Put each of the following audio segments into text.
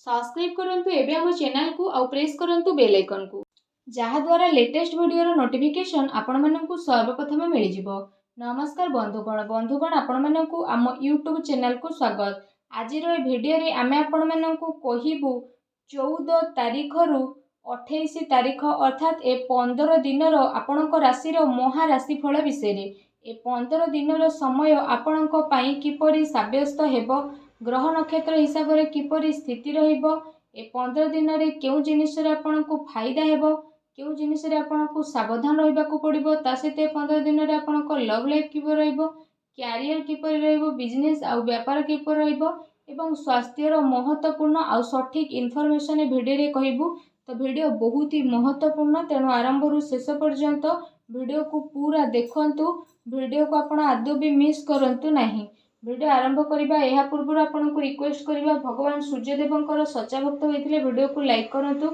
Subscribe करंतु एबे हम चैनल को आउ प्रेस करंतु बेल आइकन को जहा द्वारा लेटेस्ट वीडियो रो नोटिफिकेशन आपण माननकु सर्वप्रथम मिल जिवो। नमस्कार बंधुगण आपण माननकु आम यूट्यूब चैनल को स्वागत। आज रो वीडियो रे आमे आपण माननकु कहिबु 14 तारीख रु 28 तारीख अर्थात ए 15 दिन रो आपणक राशि रो महाराशि फल विषय रे। ए 15 दिन रो समय आपणक पई किपरि साब्यस्त हेबो, ग्रह नक्षत्र हिसाब से किपरि स्थिति रहिबो, ए 15 दिन रे केउ जिनिस रे आपणकु फायदा हेबो, केउ जिनिस रे आपणकु सावधान रहिबाकु पड़िबो, ता सहित 15 दिन रे आपणक लव लाइफ किपरि रहिबो, कैरियर किपरि रहिबो, बिजनेस आउ व्यापार किपरि रहिबो एवं स्वास्थ्य रो महत्वपूर्ण आउ सठिक इनफॉरमेशन वीडियो रे कहिबु। तो वीडियो बहुत ही महत्वपूर्ण, तेणु आरंभ रु शेष पर्यंत वीडियो को पूरा देखंतु। वीडियो को आपण आदौ भी मिस करंतु नहीं। वीडियो आरंभ करबा एहा पूर्व आपन को रिक्वेस्ट करबा, भगवान सूर्यदेवंकर सच्चा भक्त होइथिले वीडियो को लाइक करंतु।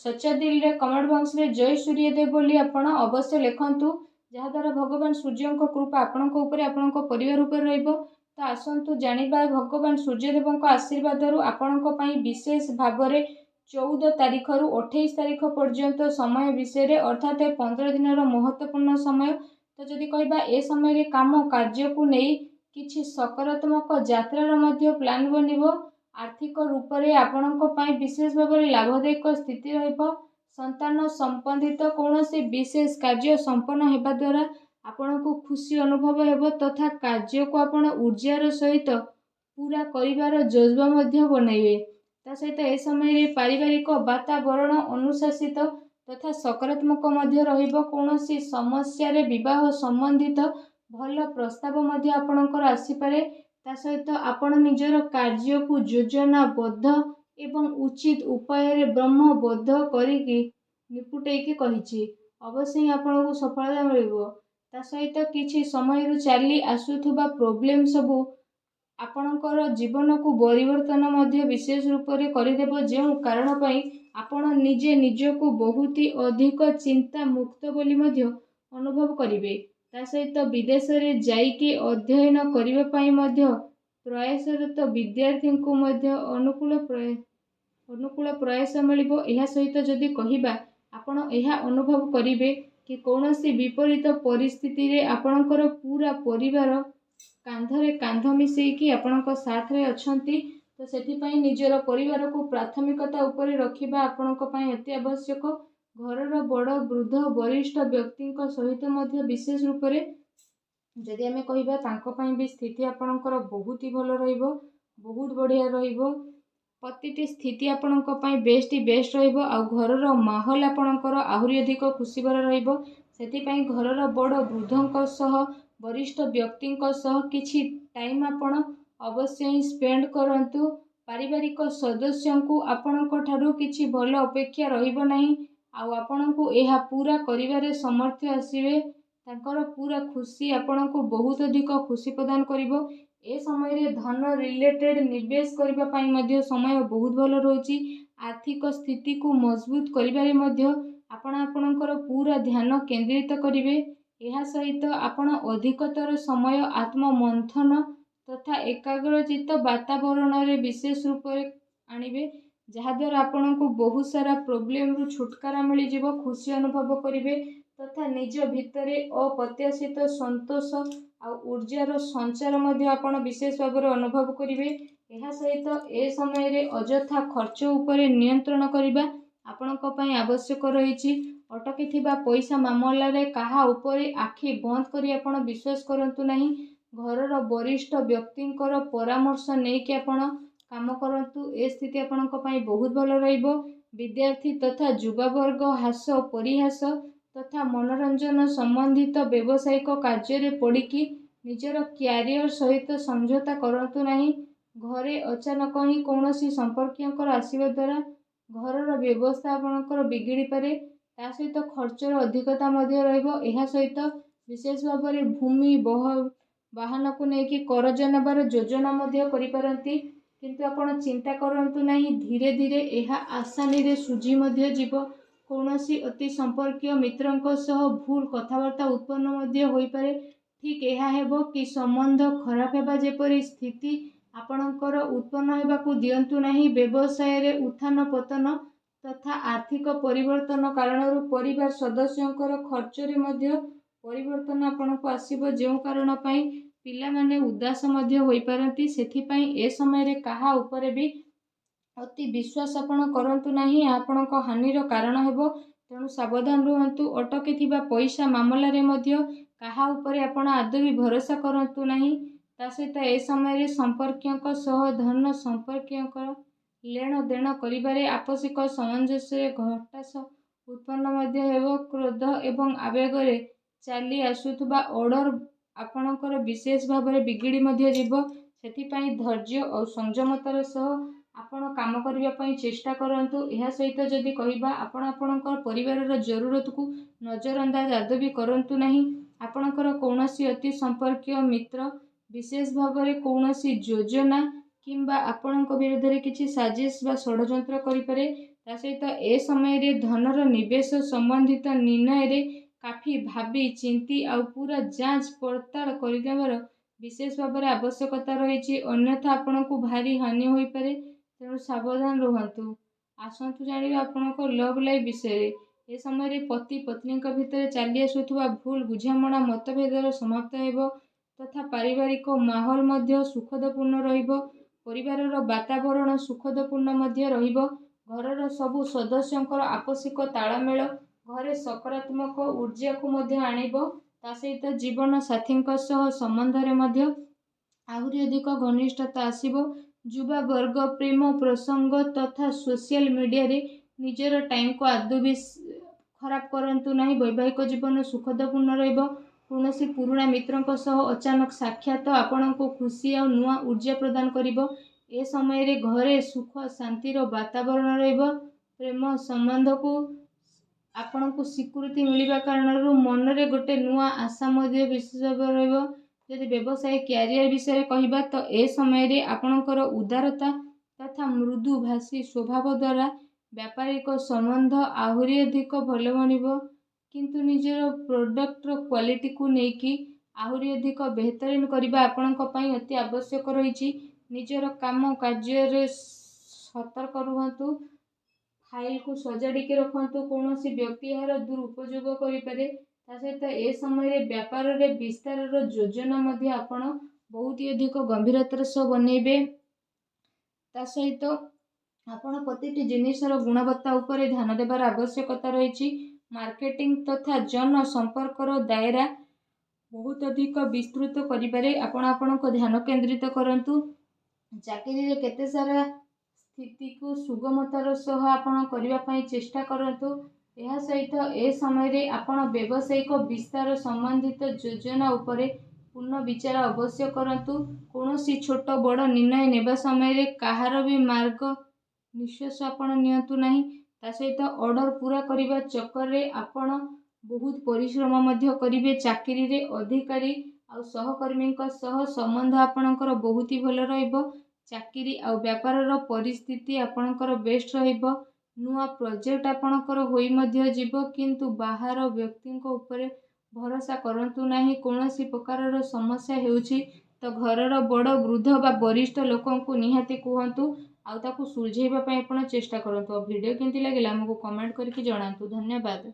सच्चा दिल रे कमेंट बॉक्स रे जय सूर्यदेव बोली आपण अवश्य लिखंतु, जहा द्वारा भगवान सूर्यंक कृपा आपण को ऊपर आपण को परिवार ऊपर रहइबो। तो आसंतु जानिबा भगवान सूर्यदेवंक आशीर्वाद रु आपण को पई विशेष भाव रे 14 तारीख रु 28 तारीख पर्यंत समय विषय रे, अर्थात 15 दिन रो महत्वपूर्ण समय। तो जदि कहबा ए समय रे काम कार्य को नहीं किछि सकारात्मक यात्रार मध्य प्लान बनिबो। आर्थिक रूप से आपणक पई विशेष भाव में लाभदायक स्थिति रहिबो। संतान संबंधित कौनसी विशेष कार्य संपन्न हेबा द्वारा आपणको खुशी अनुभव हेबो तथा कार्य को आपण ऊर्जार सहित पूरा करिवार जज्बा मध्य बनइबे। ता सहित ए समय रे पारिवारिक वातावरण अनुशासित तथा सकारात्मक मध्य रहिबो। कौनसी समस्या रे विवाह संबंधित भल प्रस्ताव मध्य आपणकर आसीपारे। ता सहित आपण निजर कार्य को योजनाबद्ध एवं उचित उपाय रे ब्रह्मबद्ध करिकी निपुटेकी कहिछि अवश्य ही आपनको सफलता मिलिबो। ता सहित किछि समय रु चली आसुथुबा प्रॉब्लम सबु आपणकर जीवन को परिवर्तन मध्य विशेष रूप से करदेव, जो कारण पई आपण निजे निजको बहुत ही अधिक चिंता मुक्त बोली मध्य अनुभव करिवे। ता सहित विदेश रे जाइके अध्ययन करिवे पई मध्य प्रयासरत विद्यार्थी को मध्य अनुकूल प्रयास मिलिबो। एहा सहित जदि कहिबा आपण एहा अनुभव करिवे कि कौनसी विपरीत परिस्थिति रे आपणकर पूरा परिवार कांधरे कांध मिसेकी आपणक साथ रे अछंती। तो सेति पई निजर परिवार को प्राथमिकता ऊपर रखिबा आपणक पई अति आवश्यक। घरर बड़ वृद्ध वरिष्ठ व्यक्ति सहित मध्य विशेष रूप से जदि आमे कहिबा तांको पई भी स्थिति आपणकर बहुत ही भल रहिबो, बहुत बढ़िया रहिबो। प्रतिटी स्थिति आपणक पई बेस्ट रहिबो। आ घरर माहौल आपणकर आहुरी अधिक खुशी भरा रहिबो। सेति पई घरर बड़ वृद्धंक सह वरिष्ठ व्यक्ति सह किछि टाइम आपण अवश्य ही स्पेंड करंतु। पारिवारिक सदस्य को आपणक ठारू किछि भल अपेक्षा रहिबो नाही। आ आपणको एहा पूरा करिवारे समर्थ आसीबे। तांकर पूरा खुशी आपणको बहुत अधिक खुशी प्रदान करिवो। ए समय रे धन रिलेटेड निवेश करिबा पई मध्य समय बहुत भल रहउची। आर्थिक स्थिति को मजबूत करिबारे मध्य आपण आपणकर पूरा ध्यान केंद्रित करिवे। एहा सहित आपण अधिकतर समय आत्म मंथन तथा एकाग्रचित वातावरण रे विशेष रूप से आनिबे, जहा द्वारा आपनको बहुत सारा प्रॉब्लम रु छुटकारा मिल जिवो, खुशी अनुभव करिवे तथा निज भितरे अप्रत्याशित संतोष आ ऊर्जार संचार मध्य आपण विशेष भाव में अनुभव करिवे। एहा सहित ए समय रे अजथा खर्च उपरे नियंत्रण करिबा आपणक पई आवश्यक रहिछि। अटकी थिबा पैसा मामला रे काहा उपरे आखि बंद करी आपण विश्वास करंतु नहीं। घरर वरिष्ठ व्यक्तिंकर परामर्श नै कि आपण काम करंतु। ए स्थिति आपणक पई बहुत भल रहिबो। विद्यार्थी तथा युवा वर्ग हास परिहास तथा मनोरंजन संबंधित व्यावसायिक कार्य रे पड़िकी निजर कैरियर सहित समझौता करंतु नहीं। घरे अचानक ही कौनसी संपर्कियंकर आसीबा द्वारा घरर व्यवस्था आपणकर बिगिड़ी पारे। ता सहित खर्चर अधिकता मध्य रहिबो। एहा सहित विशेष भाव में भूमि वाहन को लेकिन करज नबार योजना मध्य करि पारंती, किंतु आपण चिंता करंतु नहीं। धीरे धीरे एहा आसानी रे सुझी मध्य जीव। कौनसी अति संपर्कीय मित्रंक सह भूल कथबार्ता उत्पन्न मध्य होई पारे। ठीक एहा हेबो कि संबंध खराब हेबा जेपरि स्थिति ଆପଣଙ୍କର ଉତ୍ପନ୍ନ ହେବାକୁ ଦିଅନ୍ତୁ ନାହିଁ। ବ୍ୟବସାୟରେ ଉତ୍ଥାନ ପତନ ତଥା ଆର୍ଥିକ ପରିବର୍ତ୍ତନ କାରଣରୁ ପରିବାର ସଦସ୍ୟଙ୍କର ଖର୍ଚ୍ଚରେ ମଧ୍ୟ ପରିବର୍ତ୍ତନ ଆପଣଙ୍କୁ ଆସିବ, ଯେଉଁ କାରଣ ପାଇଁ ପିଲାମାନେ ଉଦାସ ମଧ୍ୟ ହୋଇପାରନ୍ତି। ସେଥିପାଇଁ ଏ ସମୟରେ କାହା ଉପରେ ବି ଅତି ବିଶ୍ୱାସ ଆପଣ କରନ୍ତୁ ନାହିଁ, ଏହା ଆପଣଙ୍କ ହାନିର କାରଣ ହେବ। ତେଣୁ ସାବଧାନ ରୁହନ୍ତୁ। ଅଟକିଥିବା ପଇସା ମାମଲାରେ ମଧ୍ୟ କାହା ଉପରେ ଆପଣ ଆଦୌ ବି ଭରସା କରନ୍ତୁ ନାହିଁ। ତା ସହିତ ଏ ସମୟରେ ସମ୍ପର୍କୀୟଙ୍କ ସହ ଧନ ସମ୍ପର୍କୀୟଙ୍କର ଲେଣ ଦେଣ କରିବାରେ ଆପୋଷିକ ସାମଞ୍ଜସ୍ୟରେ ହତାଶା ଉତ୍ପନ୍ନ ମଧ୍ୟ ହେବ। କ୍ରୋଧ ଏବଂ ଆବେଗରେ ଚାଲି ଆସୁଥିବା ଅର୍ଡର ଆପଣଙ୍କର ବିଶେଷ ଭାବରେ ବିଗିଡ଼ି ମଧ୍ୟ ଯିବ। ସେଥିପାଇଁ ଧୈର୍ଯ୍ୟ ଓ ସଂଯମତାର ସହ ଆପଣ କାମ କରିବା ପାଇଁ ଚେଷ୍ଟା କରନ୍ତୁ। ଏହା ସହିତ ଯଦି କହିବା, ଆପଣ ଆପଣଙ୍କ ପରିବାରର ଜରୁରତକୁ ନଜରଅନ୍ଦାଜ ଆଦୌ ବି କରନ୍ତୁ ନାହିଁ। ଆପଣଙ୍କର କୌଣସି ଅତି ସମ୍ପର୍କୀୟ ମିତ୍ର ବିଶେଷ ଭାବରେ କୌଣସି ଯୋଜନା କିମ୍ବା ଆପଣଙ୍କ ବିରୁଦ୍ଧରେ କିଛି ସାଜିଶ ବା ଷଡ଼ଯନ୍ତ୍ର କରିପାରେ। ତା ସହିତ ଏ ସମୟରେ ଧନର ନିବେଶ ସମ୍ବନ୍ଧିତ ନିର୍ଣ୍ଣୟରେ କାଫି ଭାବି ଚିନ୍ତି ଆଉ ପୁରା ଯାଞ୍ଚ ପଡ଼ତାଳ କରିନେବାର ବିଶେଷ ଭାବରେ ଆବଶ୍ୟକତା ରହିଛି। ଅନ୍ୟଥା ଆପଣଙ୍କୁ ଭାରି ହାନି ହୋଇପାରେ। ତେଣୁ ସାବଧାନ ରୁହନ୍ତୁ। ଆସନ୍ତୁ ଜାଣିବା ଆପଣଙ୍କ ଲଭ୍ ଲାଇଫ୍ ବିଷୟରେ। ଏ ସମୟରେ ପତି ପତ୍ନୀଙ୍କ ଭିତରେ ଚାଲି ଆସୁଥିବା ଭୁଲ ବୁଝାମଣା ମତଭେଦର ସମାପ୍ତ ହେବ ତଥା ପାରିବାରିକ ମାହୋଲ ମଧ୍ୟ ସୁଖଦପୂର୍ଣ୍ଣ ରହିବ। ପରିବାରର ବାତାବରଣ ସୁଖଦପୂର୍ଣ୍ଣ ମଧ୍ୟ ରହିବ। ଘରର ସବୁ ସଦସ୍ୟଙ୍କର ଆପୋଷିକ ତାଳମେଳ ଘରେ ସକାରାତ୍ମକ ଊର୍ଜାକୁ ମଧ୍ୟ ଆଣିବ। ତା ସହିତ ଜୀବନ ସାଥୀଙ୍କ ସହ ସମ୍ବନ୍ଧରେ ମଧ୍ୟ ଆହୁରି ଅଧିକ ଘନିଷ୍ଠତା ଆସିବ। ଯୁବା ବର୍ଗ ପ୍ରେମ ପ୍ରସଙ୍ଗ ତଥା ସୋସିଆଲ ମିଡ଼ିଆରେ ନିଜର ଟାଇମକୁ ଆଦୌ ବି ଖରାପ କରନ୍ତୁ ନାହିଁ। ବୈବାହିକ ଜୀବନ ସୁଖଦପୂର୍ଣ୍ଣ ରହିବ। କୌଣସି ପୁରୁଣା ମିତ୍ରଙ୍କ ସହ ଅଚାନକ ସାକ୍ଷାତ ଆପଣଙ୍କୁ ଖୁସି ଆଉ ନୂଆ ଊର୍ଜା ପ୍ରଦାନ କରିବ। ଏ ସମୟରେ ଘରେ ସୁଖ ଶାନ୍ତିର ବାତାବରଣ ରହିବ। ପ୍ରେମ ସମ୍ବନ୍ଧକୁ ଆପଣଙ୍କୁ ସ୍ୱୀକୃତି ମିଳିବା କାରଣରୁ ମନରେ ଗୋଟେ ନୂଆ ଆଶା ମଧ୍ୟ ବିଶେଷ ଭାବରେ ରହିବ। ଯଦି ବ୍ୟବସାୟ କ୍ୟାରିୟର ବିଷୟରେ କହିବା, ତ ଏ ସମୟରେ ଆପଣଙ୍କର ଉଦାରତା ତଥା ମୃଦୁଭାଷୀ ସ୍ୱଭାବ ଦ୍ୱାରା ବ୍ୟାପାରିକ ସମ୍ବନ୍ଧ ଆହୁରି ଅଧିକ ଭଲ ବନିବ। କିନ୍ତୁ ନିଜର ପ୍ରଡକ୍ଟର କ୍ୱାଲିଟିକୁ ନେଇକି ଆହୁରି ଅଧିକ ବେହତରୀନ କରିବା ଆପଣଙ୍କ ପାଇଁ ଅତି ଆବଶ୍ୟକ ରହିଛି। ନିଜର କାମ କାର୍ଯ୍ୟରେ ସତର୍କ ରୁହନ୍ତୁ। ଫାଇଲକୁ ସଜାଡ଼ିକି ରଖନ୍ତୁ। କୌଣସି ବ୍ୟକ୍ତି ଏହାର ଦୁରୁପଯୋଗ କରିପାରେ। ତା ସହିତ ଏ ସମୟରେ ବ୍ୟାପାରରେ ବିସ୍ତାରର ଯୋଜନା ମଧ୍ୟ ଆପଣ ବହୁତ ଅଧିକ ଗମ୍ଭୀରତାର ସହ ବନେଇବେ। ତା ସହିତ ଆପଣ ପ୍ରତିଟି ଜିନିଷର ଗୁଣବତ୍ତା ଉପରେ ଧ୍ୟାନ ଦେବାର ଆବଶ୍ୟକତା ରହିଛି। ମାର୍କେଟିଂ ତଥା ଜନ ସମ୍ପର୍କର ଦାୟରା ବହୁତ ଅଧିକ ବିସ୍ତୃତ କରିବାରେ ଆପଣ ଆପଣଙ୍କ ଧ୍ୟାନ କେନ୍ଦ୍ରିତ କରନ୍ତୁ। ଚାକିରିରେ କେତେ ସାରା ସ୍ଥିତିକୁ ସୁଗମତାର ସହ ଆପଣ କରିବା ପାଇଁ ଚେଷ୍ଟା କରନ୍ତୁ। ଏହା ସହିତ ଏ ସମୟରେ ଆପଣ ବ୍ୟବସାୟିକ ବିସ୍ତାର ସମ୍ବନ୍ଧିତ ଯୋଜନା ଉପରେ ପୁନଃ ବିଚାର ଅବଶ୍ୟ କରନ୍ତୁ। କୌଣସି ଛୋଟ ବଡ଼ ନିର୍ଣ୍ଣୟ ନେବା ସମୟରେ କାହାର ବି ମାର୍ଗ ନିଃଶ୍ୱାସ ଆପଣ ନିଅନ୍ତୁ ନାହିଁ। ତା ସହିତ ଅର୍ଡର ପୂରା କରିବା ଚକ୍କରରେ ଆପଣ ବହୁତ ପରିଶ୍ରମ ମଧ୍ୟ କରିବେ। ଚାକିରିରେ ଅଧିକାରୀ ଆଉ ସହକର୍ମୀଙ୍କ ସହ ସମ୍ବନ୍ଧ ଆପଣଙ୍କର ବହୁତ ହି ଭଲ ରହିବ। ଚାକିରି ଆଉ ବ୍ୟାପାରର ପରିସ୍ଥିତି ଆପଣଙ୍କର ବେଷ୍ଟ ରହିବ। ନୂଆ ପ୍ରୋଜେକ୍ଟ ଆପଣଙ୍କର ହୋଇ ମଧ୍ୟ ଯିବ, କିନ୍ତୁ ବାହାର ବ୍ୟକ୍ତିଙ୍କ ଉପରେ ଭରସା କରନ୍ତୁ ନାହିଁ। କୌଣସି ପ୍ରକାରର ସମସ୍ୟା ହେଉଛି ତ ଘରର ବଡ଼ ବୃଦ୍ଧ ବା ବରିଷ୍ଠ ଲୋକଙ୍କୁ ନିହାତି କୁହନ୍ତୁ ଆଉ ତାକୁ ସୁଲଝେଇବା ପାଇଁ ଆପଣ ଚେଷ୍ଟା କରନ୍ତୁ। ଆଉ ଭିଡ଼ିଓ କେମିତି ଲାଗିଲା ଆମକୁ କମେଣ୍ଟ କରିକି ଜଣାନ୍ତୁ। ଧନ୍ୟବାଦ।